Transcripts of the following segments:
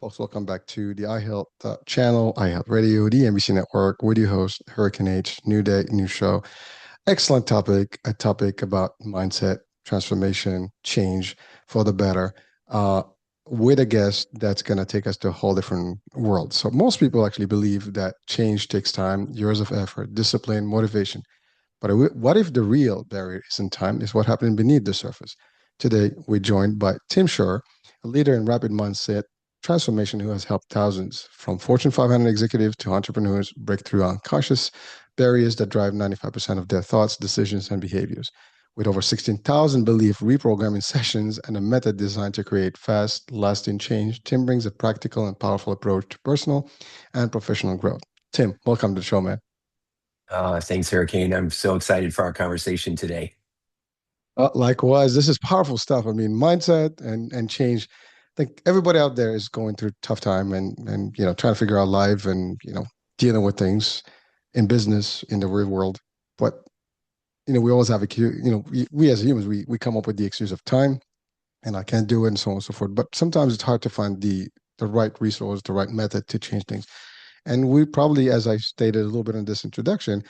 Folks, welcome back to the iHealth channel, iHealth Radio, the EMBC network, with your host, Hurricane H. New day, new show. Excellent topic, a topic about mindset, transformation, change for the better, uh, with a guest that's going to take us to a whole different world. So, most people actually believe that change takes time, years of effort, discipline, motivation. But what if the real barrier isn't time, is what happened beneath the surface? Today, we're joined by Tim Shurr, a leader in rapid mindset transformation who has helped thousands, from Fortune 500 executives to entrepreneurs, break through unconscious barriers that drive 95% of their thoughts, decisions, and behaviors. With over 16,000 belief reprogramming sessions and a method designed to create fast, lasting change, Tim brings a practical and powerful approach to personal and professional growth. Tim, welcome to the show, man. Thanks, Hurricane. I'm so excited for our conversation today. Likewise, this is powerful stuff. I mean, mindset and change. I think everybody out there is going through a tough time and trying to figure out life and dealing with things in business in the real world. But we always have we as humans we come up with the excuse of time and I can't do it and so on and so forth. But sometimes it's hard to find the right resource, the right method to change things. And we probably, as I stated a little bit in this introduction,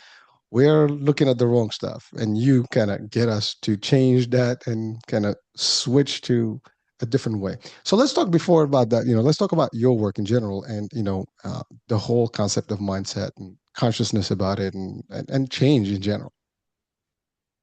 we're looking at the wrong stuff, and you kind of get us to change that and kind of switch to a different way. So let's talk before about that. Let's talk about your work in general, and the whole concept of mindset and consciousness about it, and change in general.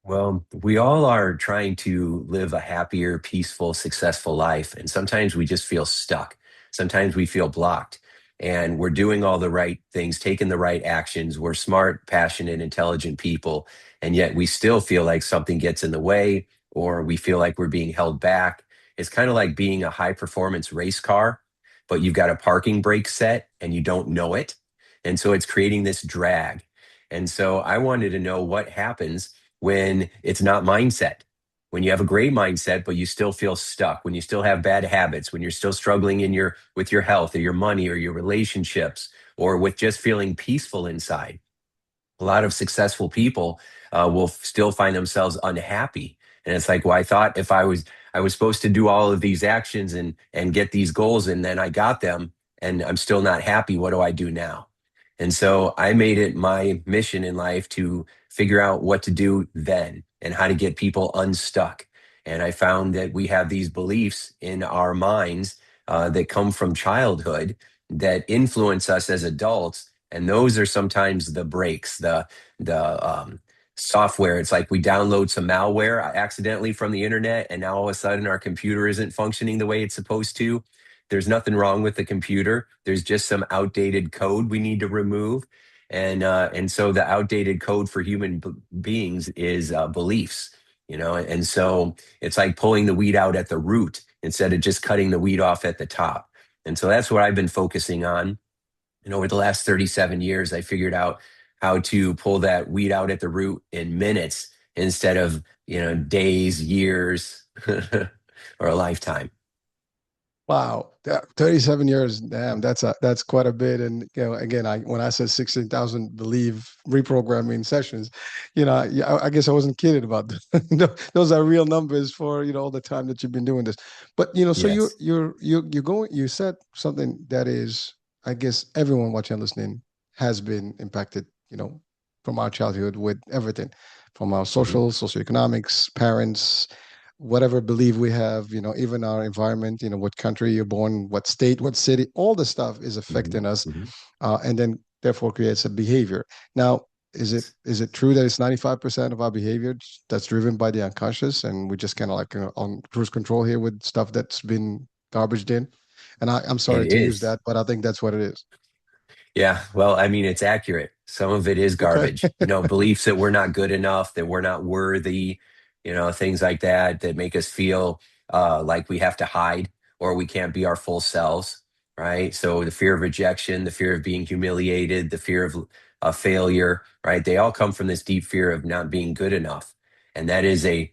Well, we all are trying to live a happier, peaceful, successful life. And sometimes we just feel stuck. Sometimes we feel blocked. And we're doing all the right things, taking the right actions. We're smart, passionate, intelligent people. And yet we still feel like something gets in the way, or we feel like we're being held back. It's kind of like being a high performance race car, but you've got a parking brake set and you don't know it. And so it's creating this drag. And so I wanted to know what happens when it's not mindset, when you have a great mindset, but you still feel stuck, when you still have bad habits, when you're still struggling with your health or your money or your relationships, or with just feeling peaceful inside. A lot of successful people will still find themselves unhappy. And it's like, well, I thought if I was supposed to do all of these actions and get these goals, and then I got them and I'm still not happy. What do I do now? And so I made it my mission in life to figure out what to do then and how to get people unstuck. And I found that we have these beliefs in our minds that come from childhood that influence us as adults. And those are sometimes the breaks, the software. It's like we download some malware accidentally from the internet, and now all of a sudden our computer isn't functioning the way it's supposed to. There's nothing wrong with the computer. There's just some outdated code we need to remove. And so the outdated code for human beings is beliefs, and so it's like pulling the weed out at the root instead of just cutting the weed off at the top. And so that's what I've been focusing on. And over the last 37 years, I figured out how to pull that weed out at the root in minutes instead of, days, years, or a lifetime. Wow, 37 years, damn, that's quite a bit. And again, when I said 16,000 believe reprogramming sessions, I guess I wasn't kidding about that. Those are real numbers for all the time that you've been doing this. But so Yes. you said something that is, I guess everyone watching and listening has been impacted, from our childhood with everything, from our Mhm. socioeconomics, parents, whatever belief we have, even our environment, what country you're born, what state, what city, all the stuff is Mhm. affecting us, Mhm. and then therefore creates a behavior. Now, is it true that it's 95% of our behavior that's driven by the unconscious, and we just kind of like on cruise control here with stuff that's been garbaged in? And I'm It sorry to use is. that, but I think that's what it is. Yeah, well, I mean, it's accurate. Some of it is Okay. garbage. Beliefs that we're not good enough, that we're not worthy, things like that that make us feel like we have to hide or we can't be our full selves, right? So the fear of rejection, the fear of being humiliated, the fear of failure, right? They all come from this deep fear of not being good enough. And that is a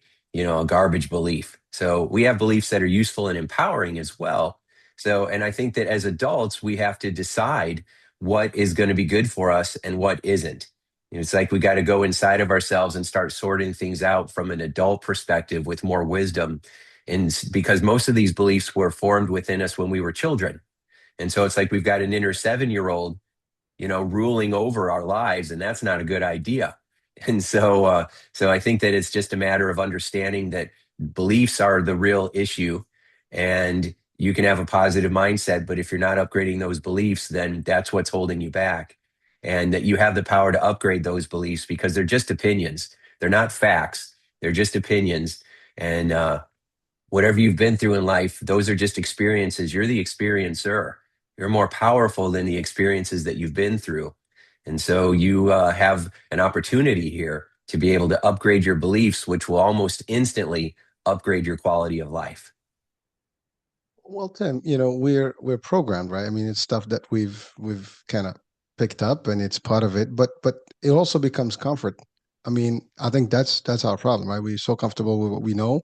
garbage belief. So we have beliefs that are useful and empowering as well. So, and I think that as adults, we have to decide what is going to be good for us and what isn't. It's like we got to go inside of ourselves and start sorting things out from an adult perspective with more wisdom. And because most of these beliefs were formed within us when we were children. And so it's like we've got an inner 7-year-old, ruling over our lives, and that's not a good idea. And so I think that it's just a matter of understanding that beliefs are the real issue, and you can have a positive mindset, but if you're not upgrading those beliefs, then that's what's holding you back. And that you have the power to upgrade those beliefs because they're just opinions. They're not facts. They're just opinions. And whatever you've been through in life, those are just experiences. You're the experiencer. You're more powerful than the experiences that you've been through. And so you have an opportunity here to be able to upgrade your beliefs, which will almost instantly upgrade your quality of life. Well, Tim, we're programmed, right? I mean, it's stuff that we've kind of picked up and it's part of it, but it also becomes comfort. I mean, I think that's our problem, right? We're so comfortable with what we know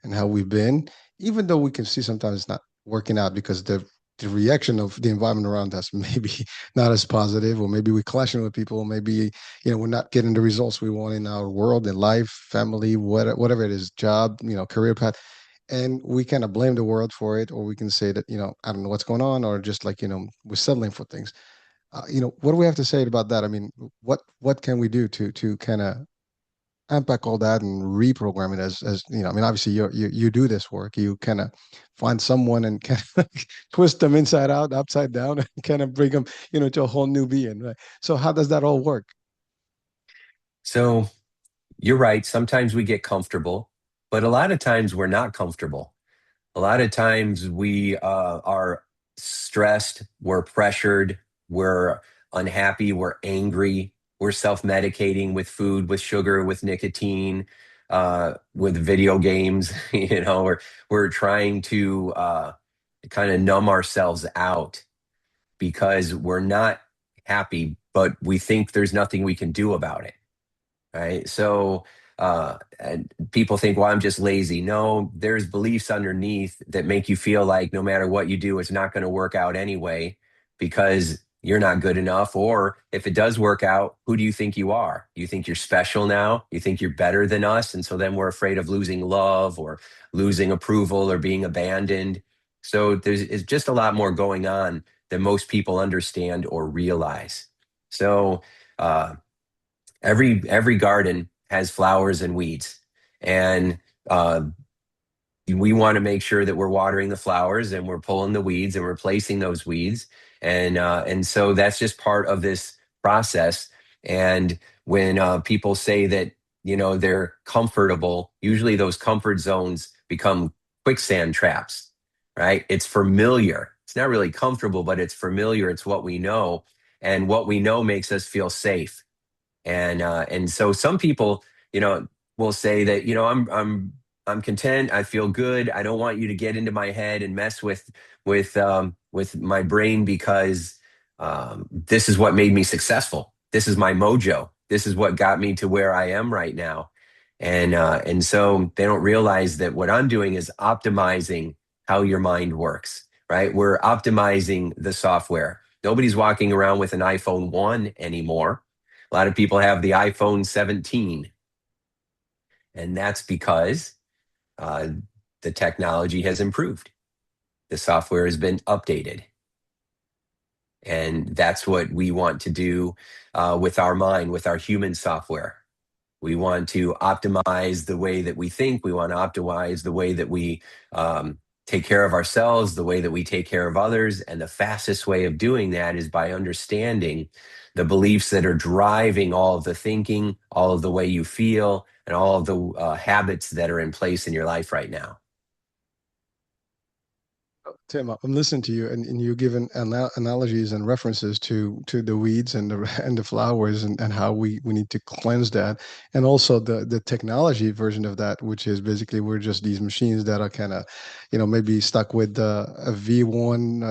and how we've been, even though we can see sometimes it's not working out because the reaction of the environment around us maybe not as positive, or maybe we're clashing with people, maybe we're not getting the results we want in our world, in life, family, whatever it is, job, career path, and we kind of blame the world for it, or we can say that I don't know what's going on, or just like we're settling for things. What do we have to say about that? I mean, what can we do to kind of unpack all that and reprogram it, as I mean, obviously you do this work, you kind of find someone and kind of twist them inside out, upside down, and kind of bring them to a whole new being, right? So how does that all work? So you're right. Sometimes we get comfortable, but a lot of times we're not comfortable. A lot of times we are stressed, we're pressured, we're unhappy, we're angry, we're self-medicating with food, with sugar, with nicotine, with video games. We're trying to kind of numb ourselves out because we're not happy, but we think there's nothing we can do about it, right? So, and people think, well, I'm just lazy. No, there's beliefs underneath that make you feel like no matter what you do, it's not going to work out anyway because you're not good enough. Or if it does work out, who do you think you are? You think you're special now? You think you're better than us? And so then we're afraid of losing love or losing approval or being abandoned. So it's just a lot more going on than most people understand or realize. So, uh, every garden has flowers and weeds, and uh, we want to make sure that we're watering the flowers and we're pulling the weeds and replacing those weeds, and so that's just part of this process. And when people say that they're comfortable, usually those comfort zones become quicksand traps, right? It's familiar. It's not really comfortable, but it's familiar. It's what we know, and what we know makes us feel safe. And so some people, will say that, I'm content. I feel good. I don't want you to get into my head and mess with my brain because this is what made me successful. This is my mojo. This is what got me to where I am right now. And so they don't realize that what I'm doing is optimizing how your mind works, right? We're optimizing the software. Nobody's walking around with an iPhone 1 anymore. A lot of people have the iPhone 17, and that's because uh, the technology has improved. The software has been updated. And that's what we want to do with our mind, with our human software. We want to optimize the way that we think. We want to optimize the way that we take care of ourselves, the way that we take care of others. And the fastest way of doing that is by understanding the beliefs that are driving all of the thinking, all of the way you feel, and all of the habits that are in place in your life right now. Tim, I'm listening to you, and you're giving analogies and references to the weeds and the and the flowers, and how we need to cleanse that, and also the technology version of that, which is basically we're just these machines that are kind of, maybe stuck with a V1,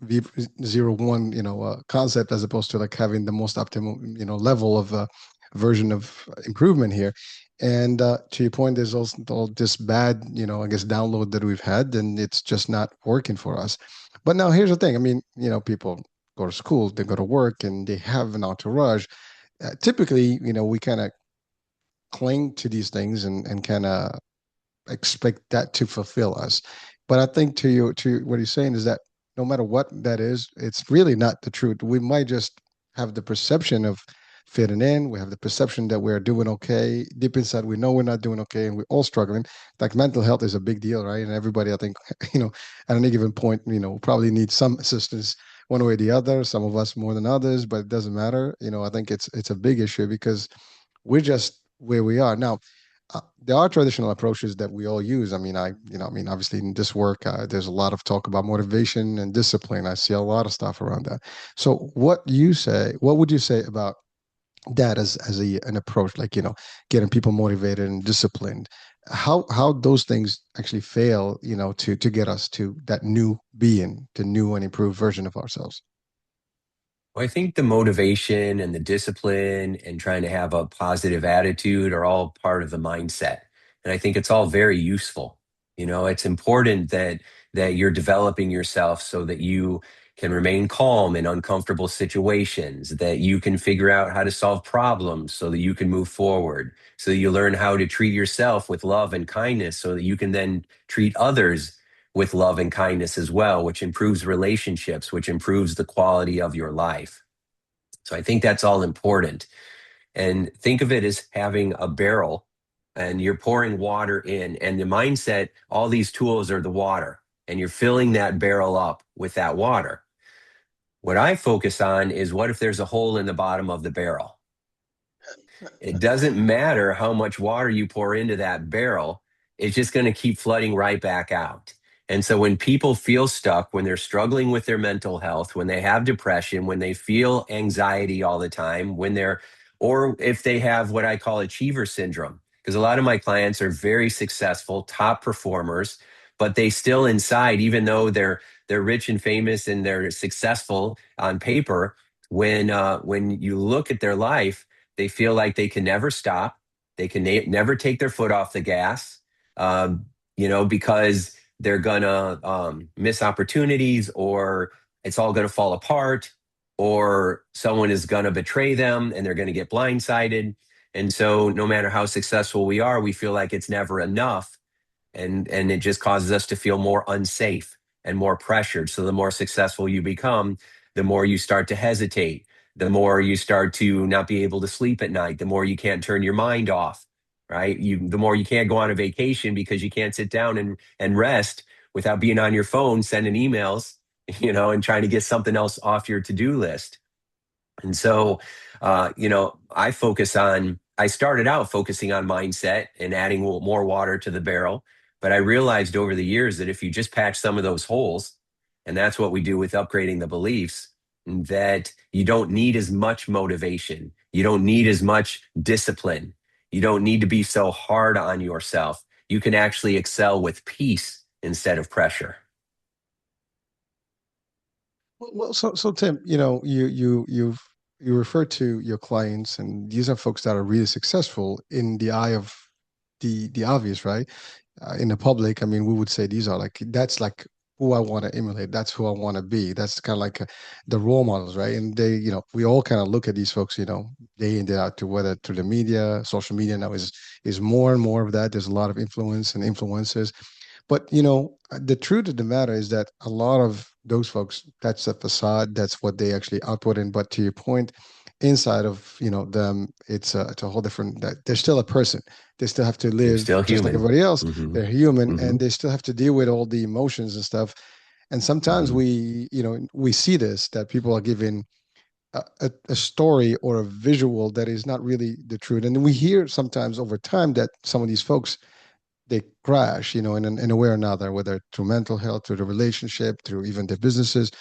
V01, concept, as opposed to like having the most optimal, level of version of improvement here. And to your point, there's also all this bad, I guess, download that we've had, and it's just not working for us. But now here's the thing. I mean, people go to school, they go to work, and they have an entourage. Typically, we kind of cling to these things and kind of expect that to fulfill us. But I think to what you're saying is that no matter what that is, it's really not the truth. We might just have the perception of fitting in. We have the perception that we're doing okay. Deep inside, we know we're not doing okay, and we're all struggling. Like mental health is a big deal, right? And everybody, I think, at any given point, probably needs some assistance one way or the other. Some of us more than others, but it doesn't matter. I think it's a big issue because we're just where we are now. There are traditional approaches that we all use. Obviously in this work, there's a lot of talk about motivation and discipline. I see a lot of stuff around that. So, what would you say about that as an approach, like getting people motivated and disciplined? How those things actually fail, to get us to that new being, the new and improved version of ourselves. Well, I think the motivation and the discipline and trying to have a positive attitude are all part of the mindset. And I think it's all very useful. It's important that you're developing yourself so that you can remain calm in uncomfortable situations, that you can figure out how to solve problems so that you can move forward, so that you learn how to treat yourself with love and kindness so that you can then treat others with love and kindness as well, which improves relationships, which improves the quality of your life. So I think that's all important. And think of it as having a barrel and you're pouring water in, and the mindset, all these tools are the water, and you're filling that barrel up with that water. What I focus on is what if there's a hole in the bottom of the barrel? It doesn't matter how much water you pour into that barrel, it's just going to keep flooding right back out. And so when people feel stuck, when they're struggling with their mental health, when they have depression, when they feel anxiety all the time, or if they have what I call achiever syndrome, because a lot of my clients are very successful, top performers, but they still inside, even though they're rich and famous and they're successful on paper, when you look at their life, they feel like they can never stop. They can never take their foot off the gas, because they're going to miss opportunities, or it's all going to fall apart, or someone is going to betray them and they're going to get blindsided. And so no matter how successful we are, we feel like it's never enough, and it just causes us to feel more unsafe and more pressured. So the more successful you become, the more you start to hesitate, the more you start to not be able to sleep at night, the more you can't turn your mind off, right? The more you can't go on a vacation because you can't sit down and rest without being on your phone, sending emails, and trying to get something else off your to-do list. And so, I started out focusing on mindset and adding more water to the barrel. But I realized over the years that if you just patch some of those holes, and that's what we do with upgrading the beliefs, that you don't need as much motivation. You don't need as much discipline. You don't need to be so hard on yourself. You can actually excel with peace instead of pressure. So Tim, you refer to your clients, and these are folks that are really successful in the eye of the obvious, right? In the public, I mean, we would say these are like that's like who I want to emulate. That's who I want to be. That's kind of like the role models, right? And we all kind of look at these folks, day in day out, to whether through the media, social media now is more and more of that. There's a lot of influence and influencers. But the truth of the matter is that a lot of those folks, that's a facade. That's what they actually output in. But to your point, inside of them, it's a whole different. That they're still a person. They still have to They're live still just like human. everybody else. Hmm. They're human, Hmm. and they still have to deal with all the emotions and stuff. And sometimes Hmm. we see this, that people are giving a story or a visual that is not really the truth. And we hear sometimes over time that some of these folks, they crash, in a way or another, whether through mental health, through the relationship, through even their businesses,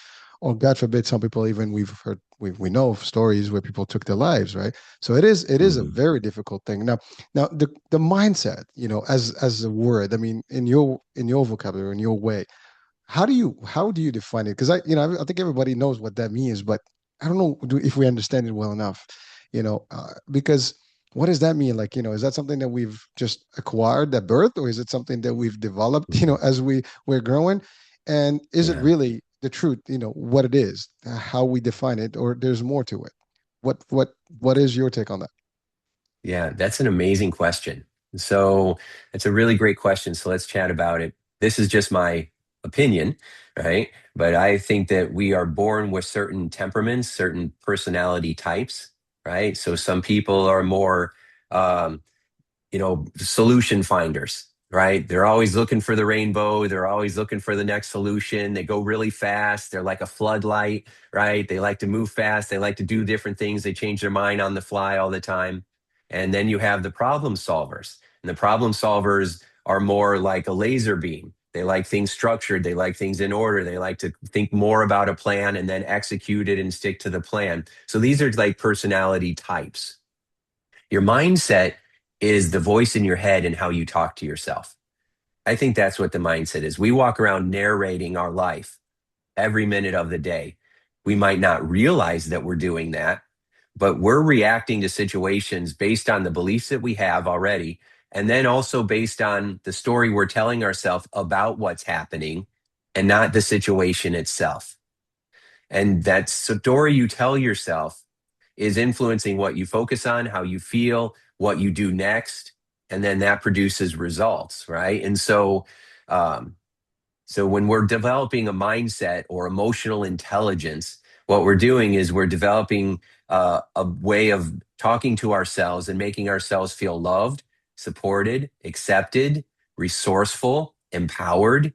or God forbid, some people, even we've heard, we know of stories where people took their lives, right? So it is a Hmm. very difficult thing. Now the mindset, as a word, I mean, in your vocabulary, in your way, how do you define it? Because I think everybody knows what that means, but I don't know if we understand it well enough. Because what does that mean? Like, is that something that we've just acquired at birth, or is it something that we've developed, Hmm. as we're growing? And is it Yeah. really the truth? What it is, how we define it, or there's more to it? What is your take on that? Yeah, that's an amazing question. So it's a really great question. So let's chat about it. This is just my opinion, right? But I think that we are born with certain temperaments, certain personality types, right? So some people are more um, solution finders, right? They're always looking for the rainbow. They're always looking for the next solution. They go really fast. They're like a floodlight, right? They like to move fast. They like to do different things. They change their mind on the fly all the time. And then you have the problem solvers. And the problem solvers are more like a laser beam. They like things structured. They like things in order. They like to think more about a plan and then execute it and stick to the plan. So these are like personality types. Your mindset is the voice in your head and how you talk to yourself. I think that's what the mindset is. We walk around narrating our life every minute of the day. We might not realize that we're doing that, but we're reacting to situations based on the beliefs that we have already. And then also based on the story we're telling ourselves about what's happening and not the situation itself. And that story you tell yourself is influencing what you focus on, how you feel, what you do next, and then that produces results, right? And um, so when we're developing a mindset or emotional intelligence, what we're doing is we're developing a way of talking to ourselves and making ourselves feel loved, supported, accepted, resourceful, empowered,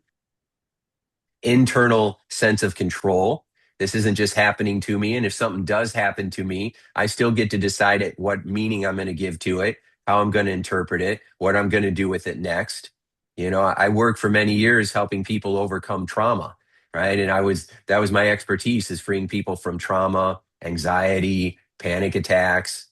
internal sense of control. This isn't just happening to me. And if something does happen to me, I still get to decide what meaning I'm going to give to it, how I'm going to interpret it, what I'm going to do with it next. I worked for many years helping people overcome trauma, right? And that was my expertise, is freeing people from trauma, anxiety, panic attacks.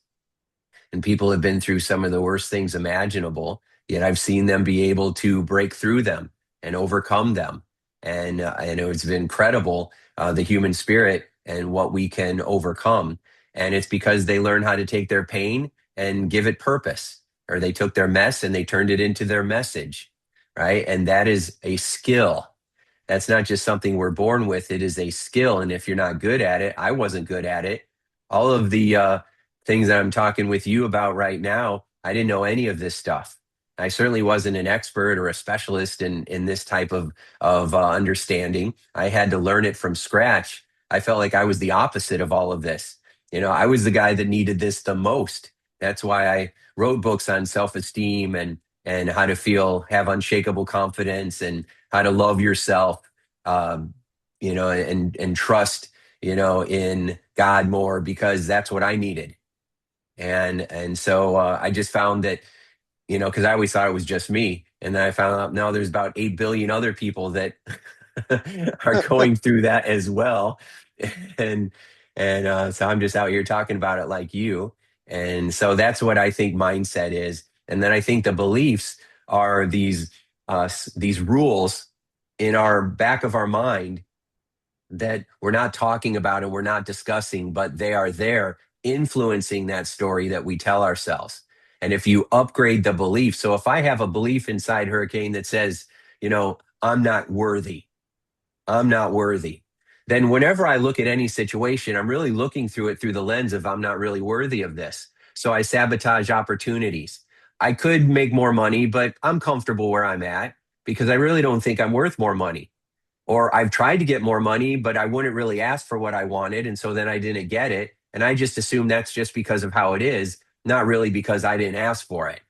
And people have been through some of the worst things imaginable, yet I've seen them be able to break through them and overcome them. And it's been incredible, the human spirit and what we can overcome. And it's because they learn how to take their pain and give it purpose, or they took their mess and they turned it into their message, right? And that is a skill. That's not just something we're born with. It is a skill. And if you're not good at it, I wasn't good at it. All of the things that I'm talking with you about right now, I didn't know any of this stuff. I certainly wasn't an expert or a specialist in this type of understanding. I had to learn it from scratch. I felt like I was the opposite of all of this. I was the guy that needed this the most. That's why I wrote books on self-esteem and how to have unshakable confidence and how to love yourself, um, and trust, in God more, because that's what I needed. And so I just found that, because I always thought it was just me. And then I found out now there's about 8 billion other people that are going through that as well. And so I'm just out here talking about it like you. And so that's what I think mindset is. And then I think the beliefs are these rules in our back of our mind that we're not talking about and we're not discussing, but they are there influencing that story that we tell ourselves. And if you upgrade the belief, so if I have a belief inside Hurricane that says, I'm not worthy, I'm not worthy, then whenever I look at any situation, I'm really looking through it through the lens of I'm not really worthy of this. So I sabotage opportunities. I could make more money, but I'm comfortable where I'm at because I really don't think I'm worth more money. Or I've tried to get more money, but I wouldn't really ask for what I wanted. And so then I didn't get it. And I just assume that's just because of how it is, not really because I didn't ask for it.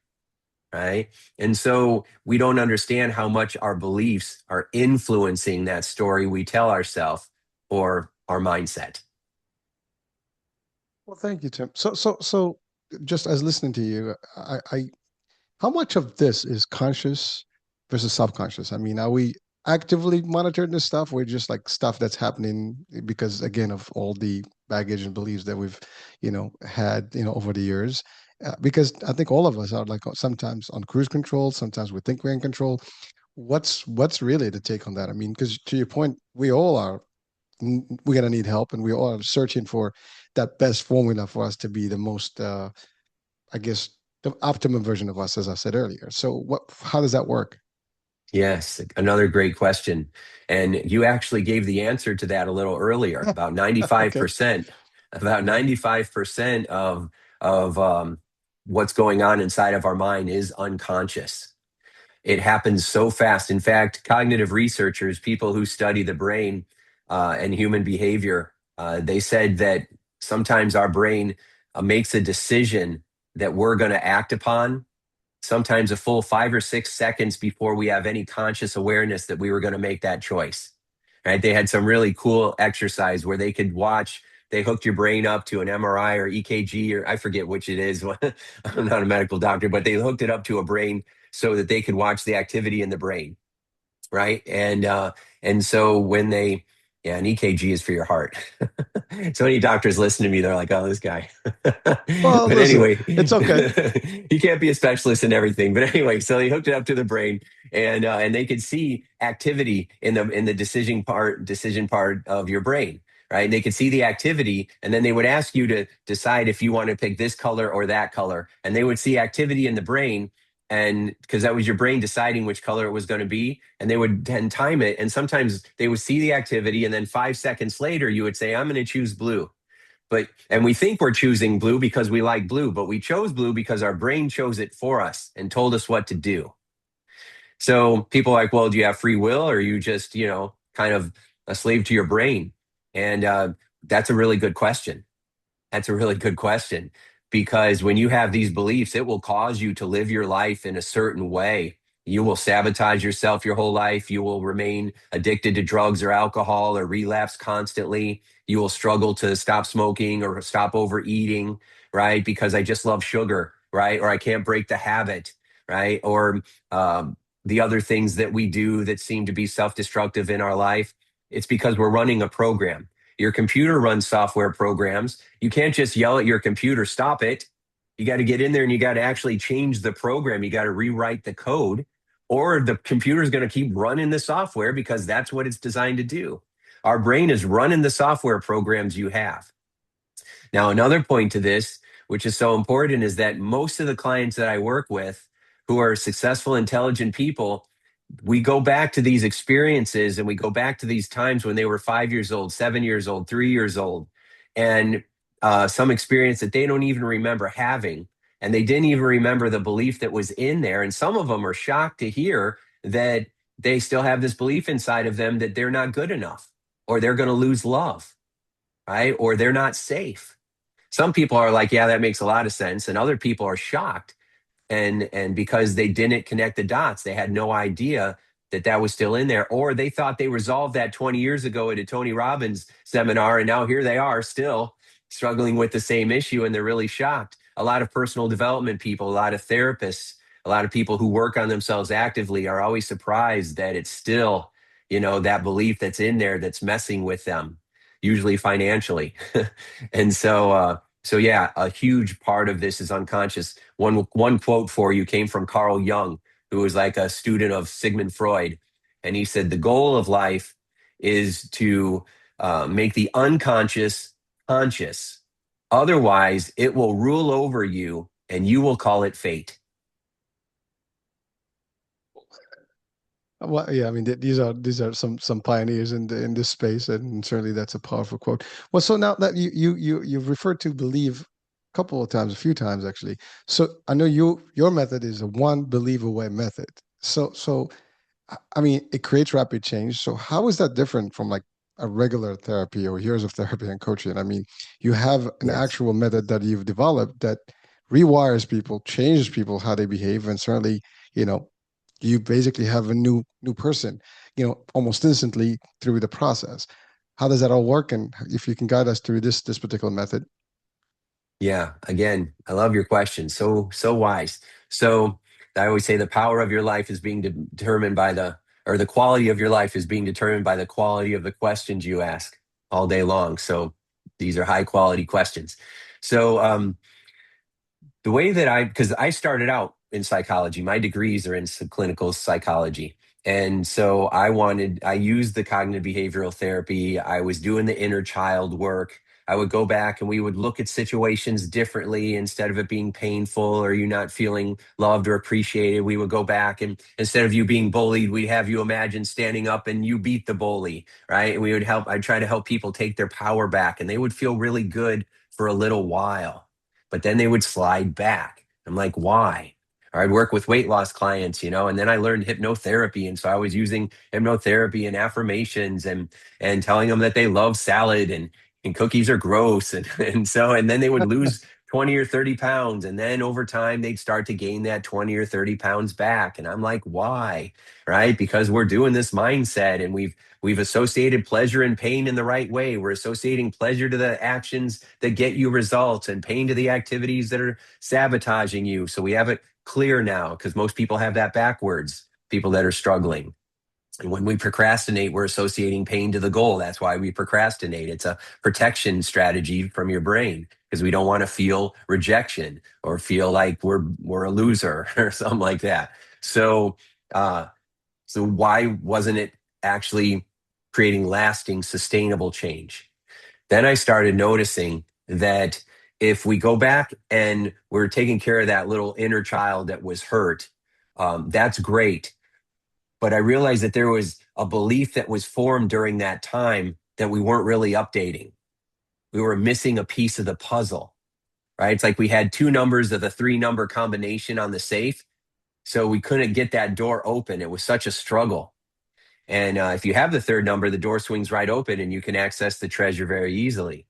Right. And so we don't understand how much our beliefs are influencing that story we tell ourselves or our mindset. Well, thank you, Tim. So, just as listening to you, how much of this is conscious versus subconscious? I mean, are we actively monitoring this stuff? Or just like stuff that's happening because, again, of all the baggage and beliefs that we've, had, over the years. Because I think all of us are like sometimes on cruise control, sometimes we think we're in control. What's really the take on that? I mean, because to your point, we all are we're gonna need help, and we all are searching for that best formula for us to be the most, I guess, the optimum version of us, as I said earlier. So, How does that work? Yes, another great question. And you actually gave the answer to that a little earlier. About Okay. 95%, about 95% of what's going on inside of our mind is unconscious. It happens so fast. In fact, cognitive researchers, people who study the brain and human behavior, they said that sometimes our brain makes a decision that we're going to act upon, sometimes a full 5 or 6 seconds before we have any conscious awareness that we were going to make that choice. Right? They had some really cool exercise where they could watch. They hooked your brain up to an MRI or EKG, or I forget which it is. I'm not a medical doctor, but they hooked it up to a brain so that they could watch the activity in the brain, right? And so when they, yeah, an EKG is for your heart. So many doctors listen to me, they're like, oh, this guy. Well, But listen, anyway, it's okay. he can't be a specialist in everything. But anyway, so they hooked it up to the brain, and they could see activity in the decision part of your brain. Right. And they could see the activity, and then they would ask you to decide if you want to pick this color or that color. And they would see activity in the brain, and because that was your brain deciding which color it was going to be, and they would then time it, and sometimes they would see the activity, and then 5 seconds later you would say, I'm going to choose blue. And we think we're choosing blue because we like blue, but we chose blue because our brain chose it for us and told us what to do. So people are like, well, do you have free will, or are you just, kind of a slave to your brain? And that's a really good question. That's a really good question, because when you have these beliefs, it will cause you to live your life in a certain way. You will sabotage yourself your whole life. You will remain addicted to drugs or alcohol or relapse constantly. You will struggle to stop smoking or stop overeating, right? Because I just love sugar, right? Or I can't break the habit, right? Or the other things that we do that seem to be self destructive in our life. It's because we're running a program. Your computer runs software programs. You can't just yell at your computer, stop it. You got to get in there and you got to actually change the program. You got to rewrite the code, or the computer is going to keep running the software because that's what it's designed to do. Our brain is running the software programs you have. Now, another point to this, which is so important, is that most of the clients that I work with who are successful, intelligent people, we go back to these experiences and we go back to these times when they were 5 years old, 7 years old, 3 years old, and some experience that they don't even remember having. And they didn't even remember the belief that was in there. And some of them are shocked to hear that they still have this belief inside of them that they're not good enough, or they're going to lose love, right? Or they're not safe. Some people are like, yeah, that makes a lot of sense. And other people are shocked, and because they didn't connect the dots, they had no idea that that was still in there, or they thought they resolved that 20 years ago at a Tony Robbins seminar, and now here they are still struggling with the same issue, and they're really shocked. A lot of personal development people, a lot of therapists, a lot of people who work on themselves actively are always surprised that it's still, that belief that's in there that's messing with them, usually financially. And so yeah, a huge part of this is unconscious. One quote for you came from Carl Jung, who was like a student of Sigmund Freud, and he said the goal of life is to make the unconscious conscious. Otherwise, it will rule over you, and you will call it fate. Well, yeah, I mean, these are some pioneers in this space, and certainly that's a powerful quote. Well, so now that you've referred to believe a couple of times, a few times actually. So I know your method is a one believe away method. So I mean, it creates rapid change. So how is that different from like a regular therapy or years of therapy and coaching? I mean, you have an Yes. actual method that you've developed that rewires people, changes people how they behave, and certainly, you know, you basically have a new person, almost instantly through the process. How does that all work? And if you can guide us through this particular method. Yeah, again, I love your question. So wise. So I always say the power of your life is being determined by or the quality of your life is being determined by the quality of the questions you ask all day long. So these are high quality questions. So the way that because I started out in psychology, my degrees are in clinical psychology. And so I used the cognitive behavioral therapy. I was doing the inner child work. I would go back and we would look at situations differently. Instead of it being painful or you not feeling loved or appreciated, we would go back, and instead of you being bullied, we'd have you imagine standing up and you beat the bully, right? And I'd try to help people take their power back, and they would feel really good for a little while, but then they would slide back. I'm like, why? or I'd work with weight loss clients, and then I learned hypnotherapy. And so I was using hypnotherapy and affirmations and telling them that they love salad and cookies are gross. And then they would lose 20 or 30 pounds. And then over time, they'd start to gain that 20 or 30 pounds back. And I'm like, why? Right? Because we're doing this mindset and we've associated pleasure and pain in the right way. We're associating pleasure to the actions that get you results and pain to the activities that are sabotaging you. So we have it clear now because most people have that backwards, people that are struggling. And when we procrastinate, we're associating pain to the goal. That's why we procrastinate. It's a protection strategy from your brain because we don't want to feel rejection or feel like we're a loser or something like that. So uh, so why wasn't it actually creating lasting, sustainable change? Then I started noticing that if we go back and we're taking care of that little inner child that was hurt, that's great. But I realized that there was a belief that was formed during that time that we weren't really updating. We were missing a piece of the puzzle, right? It's like we had two numbers of the three-number combination on the safe. So we couldn't get that door open. It was such a struggle. And if you have the third number, the door swings right open and you can access the treasure very easily.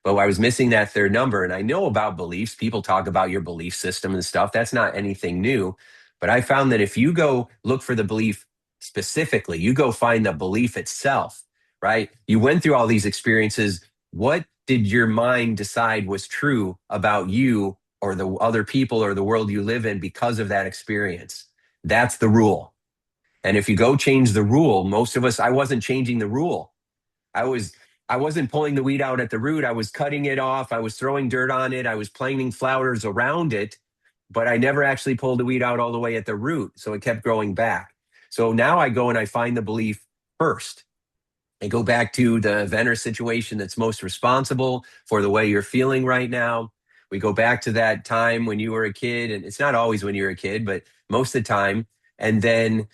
But I was missing that third number. And I know about beliefs. People talk about your belief system and stuff. That's not anything new. But I found that if you go look for the belief specifically, you go find the belief itself, right? You went through all these experiences. What did your mind decide was true about you or the other people or the world you live in because of that experience? That's the rule. And if you go change the rule, most of us, I wasn't changing the rule. I was I wasn't pulling the weed out at the root. I was cutting it off. I was throwing dirt on it. I was planting flowers around it, but I never actually pulled the weed out all the way at the root. So it kept growing back. So now I go and I find the belief first. I go back to the event or situation that's most responsible for the way you're feeling right now. We go back to that time when you were a kid, and it's not always when you're a kid, but most of the time. And then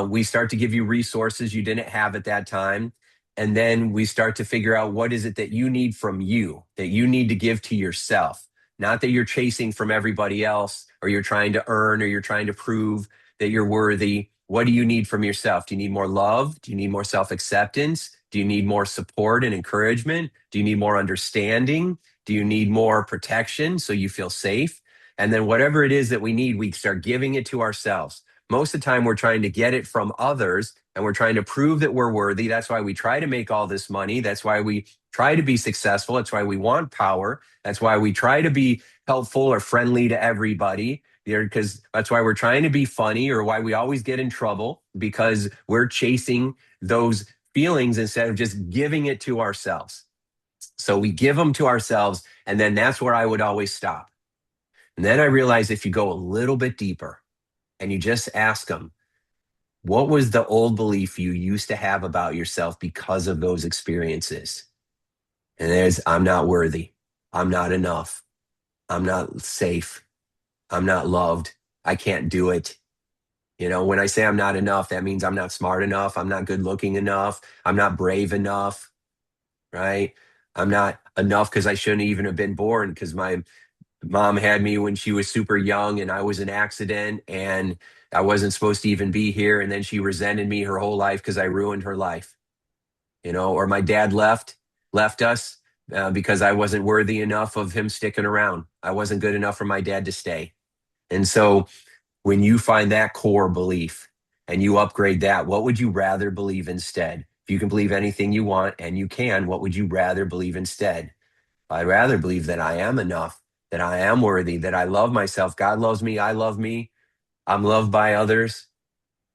we start to give you resources you didn't have at that time. And then we start to figure out what is it that you need from you, that you need to give to yourself, not that you're chasing from everybody else or you're trying to earn or you're trying to prove that you're worthy. What do you need from yourself? Do you need more love? Do you need more self acceptance? Do you need more support and encouragement? Do you need more understanding? Do you need more protection so you feel safe? And then whatever it is that we need, we start giving it to ourselves. Most of the time, we're trying to get it from others and we're trying to prove that we're worthy. That's why we try to make all this money. That's why we try to be successful. That's why we want power. That's why we try to be helpful or friendly to everybody. Because that's why we're trying to be funny or why we always get in trouble because we're chasing those feelings instead of just giving it to ourselves. So we give them to ourselves, and then that's where I would always stop. And then I realized if you go a little bit deeper and you just ask them, what was the old belief you used to have about yourself because of those experiences? And there's, I'm not worthy. I'm not enough. I'm not safe. I'm not loved. I can't do it. When I say I'm not enough, that means I'm not smart enough. I'm not good looking enough. I'm not brave enough, right? I'm not enough because I shouldn't even have been born because my mom had me when she was super young and I was an accident and I wasn't supposed to even be here. And then she resented me her whole life because I ruined her life, or my dad left us because I wasn't worthy enough of him sticking around. I wasn't good enough for my dad to stay. And so when you find that core belief and you upgrade that, what would you rather believe instead? If you can believe anything you want and you can, what would you rather believe instead? I'd rather believe that I am enough, that I am worthy, that I love myself. God loves me. I love me. I'm loved by others,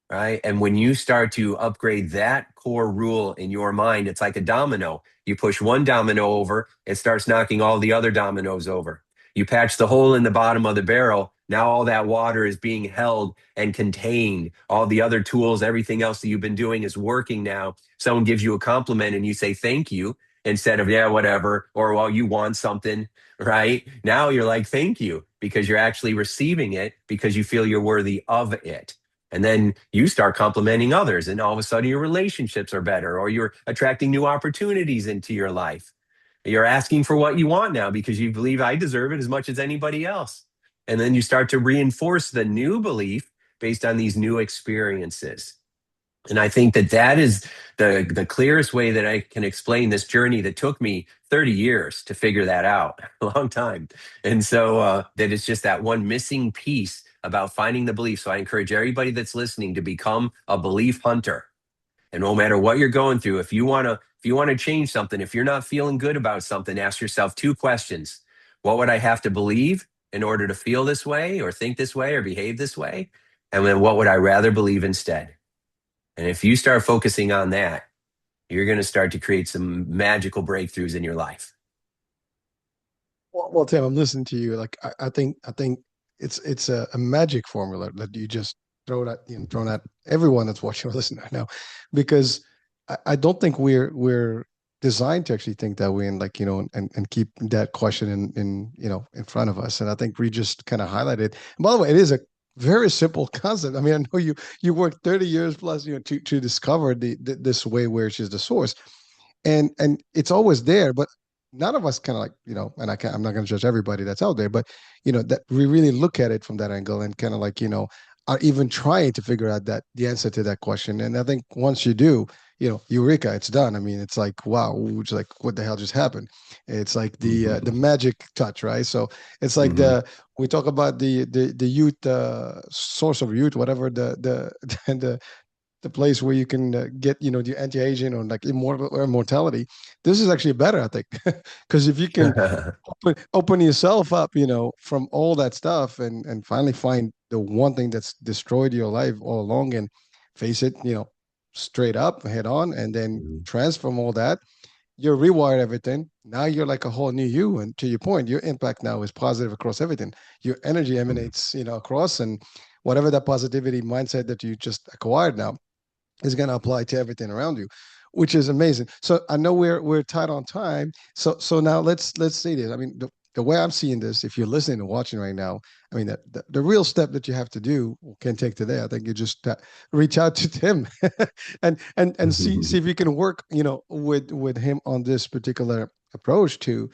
right? And when you start to upgrade that core rule in your mind, it's like a domino. You push one domino over, it starts knocking all the other dominoes over. You patch the hole in the bottom of the barrel. Now all that water is being held and contained. All the other tools, everything else that you've been doing is working now. Someone gives you a compliment and you say thank you instead of, yeah, whatever, or well, you want something, right? Now you're like, thank you, because you're actually receiving it because you feel you're worthy of it. And then you start complimenting others, and all of a sudden your relationships are better, or you're attracting new opportunities into your life. You're asking for what you want now because you believe I deserve it as much as anybody else. And then you start to reinforce the new belief based on these new experiences. And I think that that is the clearest way that I can explain this journey that took me 30 years to figure that out, a long time. And so that it's just that one missing piece about finding the belief. So I encourage everybody that's listening to become a belief hunter. And no matter what you're going through, if you want to change something, if you're not feeling good about something, ask yourself two questions. What would I have to believe in order to feel this way or think this way or behave this way? And then what would I rather believe instead? And if you start focusing on that, you're going to start to create some magical breakthroughs in your life. Well, Tim, I'm listening to you. Like I think it's a magic formula that you just thrown at everyone that's watching or listening right now, because I don't think we're designed to actually think that way and like and keep that question in front of us. And I think we just kind of highlighted. And by the way, it is a very simple concept. I mean, I know you worked 30 years plus to discover this way where she's the source, and it's always there, but none of us kind of like and I'm not going to judge everybody that's out there, but that we really look at it from that angle and kind of like are even trying to figure out that the answer to that question. And I think once you do, eureka, it's done. I mean, it's like wow, it's like what the hell just happened. It's like the Mhm. magic touch, right? So it's like Mhm. we talk about the youth, source of youth, whatever the place where you can get the anti-aging or like immortality. This is actually better, I think, because if you can open yourself up from all that stuff and finally find the one thing that's destroyed your life all along and face it straight up head on, and then Mhm. transform all that, you rewire everything. Now you're like a whole new you, and to your point, your impact now is positive across everything. Your energy emanates across, and whatever that positivity mindset that you just acquired now is going to apply to everything around you, which is amazing. So I know we're tight on time. So now let's see this. I mean, the way I'm seeing this, if you're listening and watching right now, I mean, the real step that you have to do can take today. I think you just reach out to Tim and see if you can work, with him on this particular approach to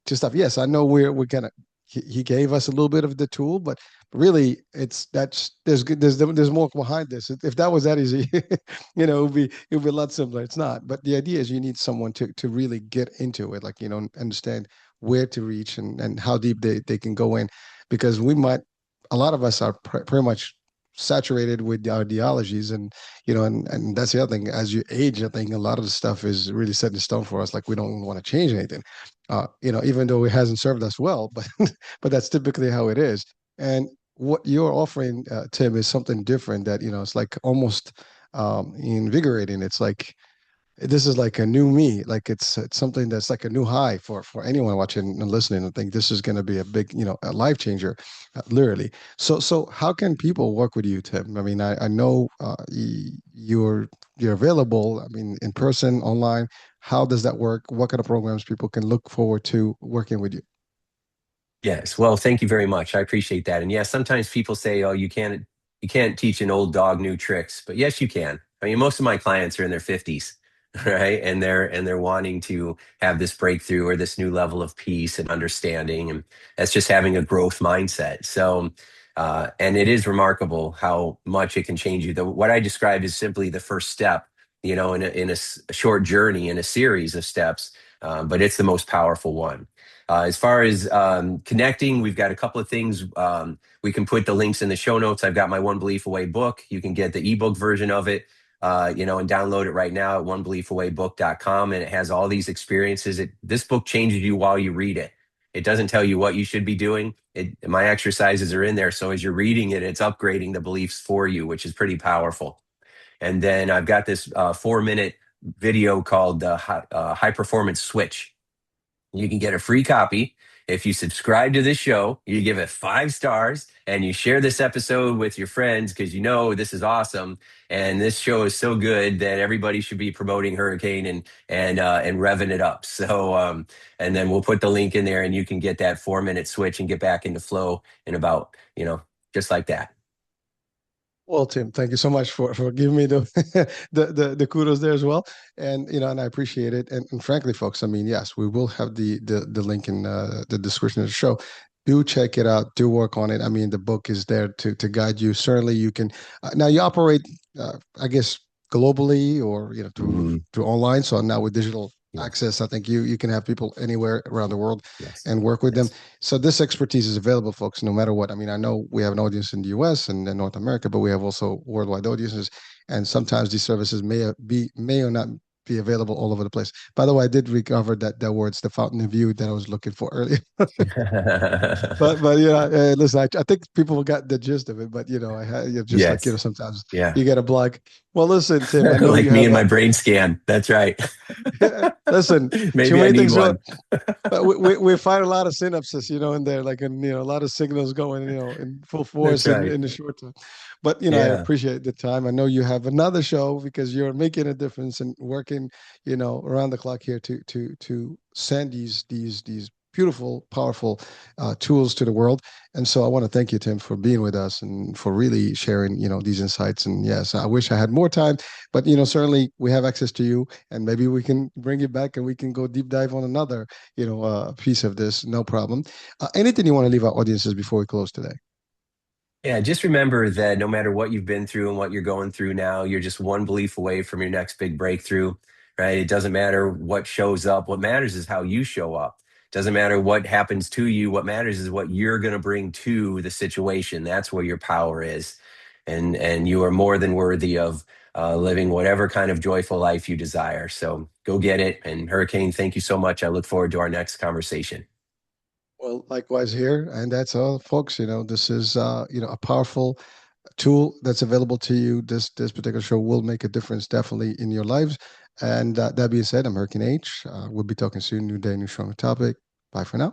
stuff. Yes, I know we're gonna. He gave us a little bit of the tool, but really there's more behind this. If that was that easy, it would be a lot simpler. It's not. But the idea is you need someone to really get into it, like understand where to reach and how deep they can go in, because a lot of us are pretty much saturated with the ideologies, and that's the other thing. As you age, I think a lot of the stuff is really set in stone for us. Like we don't want to change anything, even though it hasn't served us well, but but that's typically how it is. And what you're offering, Tim, is something different that, it's like almost invigorating. It's like this is like a new me. Like it's something that's like a new high for anyone watching and listening. I think this is going to be a big, a life changer, literally. So how can people work with you, Tim? I mean, I know you're available. I mean, in person, online. How does that work? What kind of programs people can look forward to working with you? Yes. Well, thank you very much. I appreciate that. And yeah, sometimes people say, "Oh, you can't teach an old dog new tricks." But yes, you can. I mean, most of my clients are in their 50s, right? And they're wanting to have this breakthrough or this new level of peace and understanding, and that's just having a growth mindset. So, and it is remarkable how much it can change you. What I described is simply the first step, in a short journey in a series of steps, but it's the most powerful one. As far as connecting, we've got a couple of things. We can put the links in the show notes. I've got my One Belief Away book. You can get the ebook version of it, and download it right now at onebeliefawaybook.com. And it has all these experiences. This book changes you while you read it. It doesn't tell you what you should be doing. My exercises are in there. So as you're reading it, it's upgrading the beliefs for you, which is pretty powerful. And then I've got this 4-minute video called High Performance Switch. You can get a free copy if you subscribe to this show. You give it 5 stars and you share this episode with your friends because this is awesome and this show is so good that everybody should be promoting Hurricane and revving it up. So and then we'll put the link in there and you can get that 4-minute switch and get back into flow in about just like that. Well, Tim, thank you so much for giving me the the kudos there as well, and I appreciate it. And frankly, folks, I mean, yes, we will have the link in the description of the show. Do check it out. Do work on it. I mean, the book is there to guide you. Certainly, you can. Now you operate, I guess, globally or Mhm. through online. So now with digital Yes. access, I think you can have people anywhere around the world Yes. and work with them. Yes. So this expertise is available, folks, no matter what. I mean, I know we have an audience in the U.S. and in North America, but we have also worldwide audiences, and sometimes these services may or not be available all over the place. By the way, I did recover that word, the fountain of youth that I was looking for earlier. But listen, I think people got the gist of it. But I had just like Yes. sometimes Yeah. you get a block. Well, listen, Tim, I know Like you me have and a my brain scan. That's right. listen. Too Maybe I many need things go. one. But we find a lot of synapses, in there, like in a lot of signals going, in full That's force right. in the short term. But I Yeah. appreciate the time. I know you have another show because you're making a difference and working, around the clock here to send these beautiful, powerful tools to the world. And so I want to thank you, Tim, for being with us and for really sharing, these insights. And yes, I wish I had more time, but certainly we have access to you, and maybe we can bring you back and we can go deep dive on another piece of this, no problem. Anything you want to leave our audiences before we close today? Yeah, just remember that no matter what you've been through and what you're going through now, you're just one belief away from your next big breakthrough, right? It doesn't matter what shows up. What matters is how you show up. Doesn't matter what happens to you. What matters is what you're going to bring to the situation. That's where your power is. And you are more than worthy of living whatever kind of joyful life you desire. So go get it. And Hurricane, thank you so much. I look forward to our next conversation. Well, likewise here, and that's all, folks. This is a powerful tool that's available to you. This particular show will make a difference definitely in your lives. And that being said, I'm Hurricane H. We'll be talking soon. New day, new show, new topic. Bye for now.